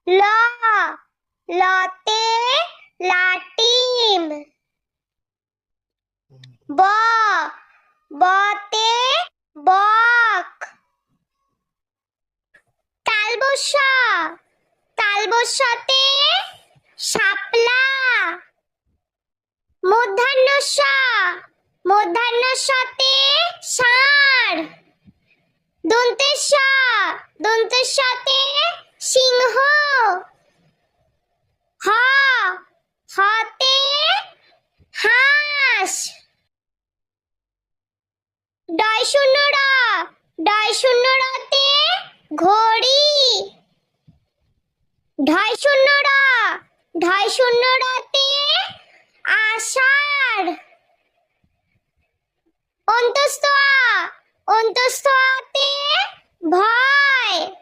ল, লতে লাটিম। ব, বতে বক। তালবস্যা, তালবস্যাতে শাপলা। মূর্ধন্য ষ, মূর্ধন্যস্বতে ষাঁড়। দন্তেশ, দন্তেশ্বতে সিংহ। হ, হতে হাঁস। ডয় শূন্য র, ডয় শূন্য রতে ঘড়ি। ঢয় শূন্য র, ঢয় শূন্য রতে আষাঢ়। অন্তস্থ আ, অন্তস্থ আতে ভয়।